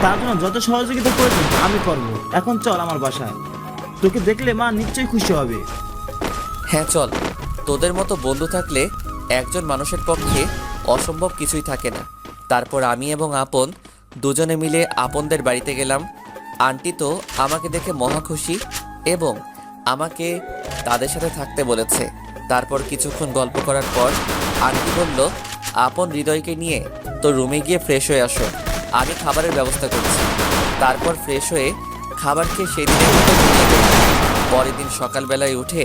তার জন্য যত সহযোগিতা প্রয়োজন আমি করব। এখন চল আমার বাসায়, তোকে দেখলে মা নিশ্চয়ই খুশি হবে। হ্যাঁ চল, তোদের মতো বন্ধু থাকলে একজন মানুষের পক্ষে অসম্ভব কিছুই থাকে না। তারপর আমি এবং আপন দুজনে মিলে আপনদের বাড়িতে গেলাম। আন্টি তো আমাকে দেখে মহা খুশি এবং আমাকে তাদের সাথে থাকতে বলেছে। তারপর কিছুক্ষণ গল্প করার পর আন্টি বলল, আপন হৃদয়কে নিয়ে তো রুমে গিয়ে ফ্রেশ হয়ে আসো, আমি খাবারের ব্যবস্থা করছি। তারপর ফ্রেশ হয়ে খাবার খেয়ে সেদিনের মতো ঘুমিয়ে গেলাম। পরের দিন সকালবেলায় উঠে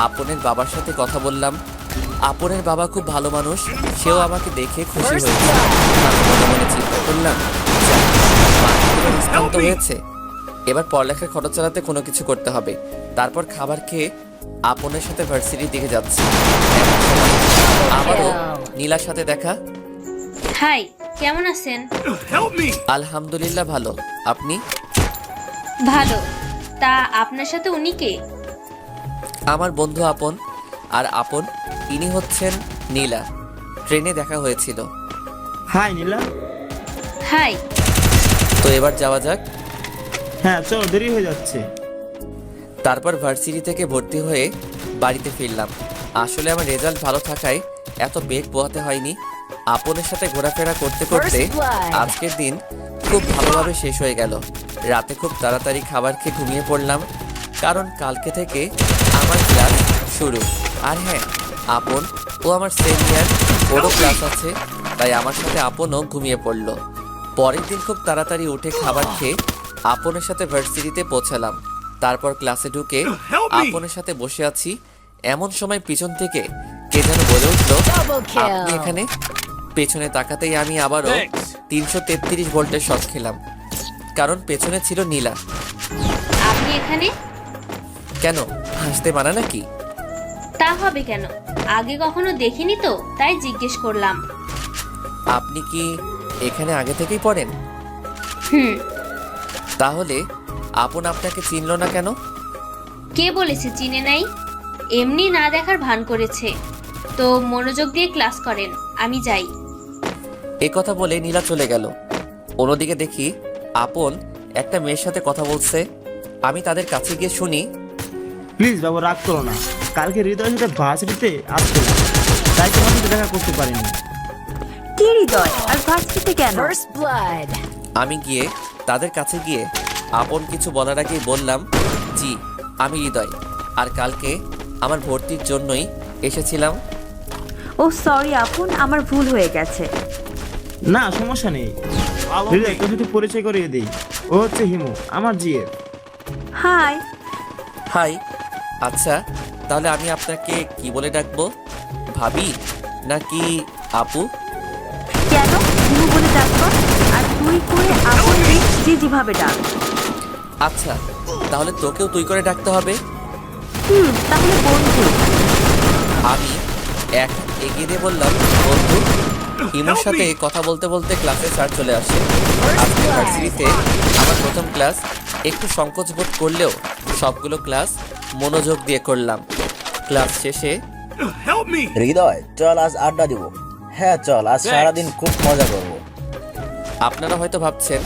আপনের বাবার সাথে কথা বললাম। আপনের বাবা খুব ভালো মানুষ, সেও আমাকে দেখে খুশি হয়েছে। আমি মনে মনে চিন্তা করলাম, যাক, মানসিকভাবে নিশ্চিন্ত হয়েছে, এবার পড়ালেখার খরচ চালাতে কোনো কিছু করতে হবে। তারপর খাবার খেয়ে আপনের সাথে ভার্সিটির দিকে যাচ্ছি। এমন সময় আবারও নীলার সাথে দেখা। হাই, কেমন আছেন? আলহামদুলিল্লাহ ভালো, আপনি? ভালো। তা আপনার সাথে উনি কে? আমার বন্ধু আপন। আর আপন ইনি হচ্ছেন নীলা, ট্রেনে দেখা হয়েছিল। হাই নীলা। হাই। তো এবার যাওয়া যাক। হ্যাঁ চলো, দেরি হয়ে যাচ্ছে। তারপর ভার্সিটি থেকে ভর্তি হয়ে বাড়িতে ফিরলাম। আসলে আমার রেজাল্ট ভালো থাকায় এত বেগ পোহাতে হয়নি। আপনের সাথে ঘোরাফেরা করতে করতে আজকের দিন খুব ভালোভাবে শেষ হয়ে গেল। রাতে খুব তাড়াতাড়ি খাবার খেয়ে ঘুমিয়ে পড়লাম, কারণ কালকে থেকে আমার ক্লাস শুরু। আর হ্যাঁ, আপন ও আমার সিনিয়র, ওরও ক্লাস আছে, তাই আমার সাথে আপনও ঘুমিয়ে পড়ল। পরের দিন খুব তাড়াতাড়ি উঠে খাবার খেয়ে আপনের সাথে ভার্সিটিতে পৌঁছালাম। তারপর ক্লাসে ঢুকে আপনের সাথে বসে আছি, এমন সময় পিছন থেকে কে যেন বলে উঠলো, আপনি এখানে? পেছনে তাকাতেই আমি আবারও 333 ভোল্টের শক খেলাম, কারণ পেছনে ছিল নীলা। আপনি এখানে? কেন, হাসতে মানা নাকি? তা হবে কেন, আগে কখনো দেখিনি তো, তাই জিজ্ঞেস করলাম। আপনি কি এখানে আগে থেকেই পড়েন? হুম। তাহলে আপন আপনাকে চিনল না কেন? কে বলেছে চিনে নাই? এমনি না দেখার ভান করেছে। তো মনোযোগ দিয়ে ক্লাস করেন, আমি যাই। এ কথা বলে নীলা চলে গেল। অন্যদিকে দেখি আপন একটা মেয়ের সাথে কথা বলছে। আমি তাদের কাছে গিয়ে শুনি, প্লিজ বাবু রাগ করো না, কালকে হৃদয়ের সাথে ভার্সিটিতে আসছিল, তাই তোমার সাথে দেখা করতে পারিনি। কি হৃদয় আর ভার্সিটিতে কেন? আমি গিয়ে তাদের কাছে গিয়ে আপন কিছু বলার আগেই বললাম, জি আমি হৃদয়, আর কালকে আমার ভর্তির জন্যই এসেছিলাম। ও সরি আপন, আমার ভুল হয়ে গেছে। না সমস্যা নেই, হৃদয় তোর সাথে পরিচয় করিয়ে দিই, ও হচ্ছে হিমু, আমার জিএফ। হাই। হাই। আচ্ছা, তাহলে আমি আপনাকে কি বলে ডাকবো, ভাবি নাকি আপু? কেন হিমু বলে ডাকবো? আর তুই করে আপন রে, যে যেভাবে ডাক। আচ্ছা, তাহলে তোকেও তুই করে ডাকতে হবে। তাহলে বন্ধু। আমি এক এগিয়ে দিয়ে বললাম, বন্ধু। হিমুর সাথে কথা বলতে বলতে ক্লাসে স্যার চলে আসে। আজকে ভার্সিটিতে আমার প্রথম ক্লাস, একটু সংকোচ বোধ করলেও সবগুলো ক্লাস মনোযোগ দিয়ে করলাম। ক্লাস শেষে, হৃদয় চল আজ আড্ডা দিব। হ্যাঁ চল, আজ সারাদিন খুব মজা করব। আপনারা হয়তো ভাবছেন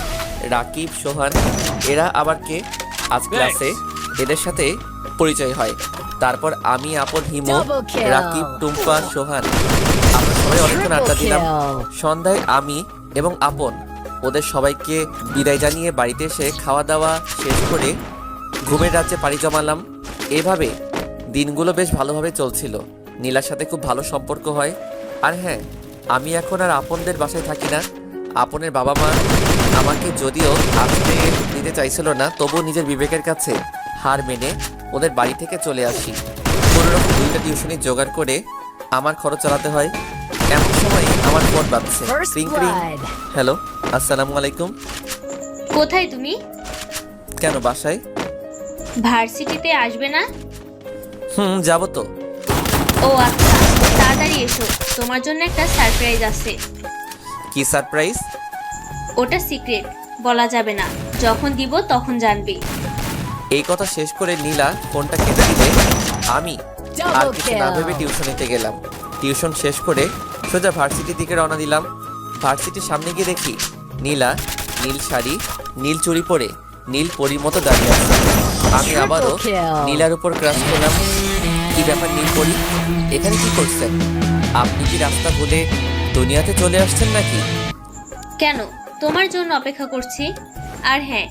রাকিব, সোহান এরা আবার কে? আজ ক্লাসে এদের সাথে পরিচয় হয়। তারপর আমি, আপন, হিমু, রাকিব, টুম্পা, সোহান আমরা সবাই অনেকক্ষণ আড্ডা দিলাম। সন্ধ্যায় আমি এবং আপন ওদের সবাইকে বিদায় জানিয়ে বাড়িতে এসে খাওয়া দাওয়া শেষ করে ঘুমের রাজ্যে পাড়ি জমালাম। এভাবে দিনগুলো বেশ ভালোভাবে চলছিল। নীলার সাথে খুব ভালো সম্পর্ক হয়। আর হ্যাঁ, আমি এখন আর আপনদের বাসায় থাকি না। আপনের বাবা মা আমাকে যদিও আসতে দিতে চাইছিল না, তবুও নিজের বিবেকের কাছে হার মেনে ওদের বাড়ি থেকে চলে আসি। কোনোরকম 2টা টিউশনি জোগাড় করে আমার খরচ চালাতে হয়। এমন সময় আমার ফোন বাজছে। হ্যালো, আসসালামু আলাইকুম। কোথায় তুমি? কেন, বাসায়। ভার্সিটিতে আসবে না? যাবো তো। ও আচ্ছা, তাড়াতাড়ি এসো, তোমার জন্য একটা সারপ্রাইজ আছে। কি সারপ্রাইজ? ওটা সিক্রেট, বলা যাবে না, যখন দিব তখন জানবি। এই কথা শেষ করে নীলা ফোনটা কেটে দিলে আমি আর কিছু না ভেবে টিউশনিতে গেলাম। টিউশন শেষ করে সোজা ভার্সিটির দিকে রওনা দিলাম। ভার্সিটির সামনে গিয়ে দেখি নীলা নীল শাড়ি নীল চুড়ি পরে নীল পরীর মতো দাঁড়িয়ে আছে। আমি আবারও নীলার উপর ক্রাশ করলাম। কি ব্যাপার নীল পরী, এখানে কি করছেন? আপনি কি রাস্তা ভুলে দুনিয়াতে চলে আসছেন নাকি? কেন, তোমার জন্য অপেক্ষা করছি। আর হ্যাঁ,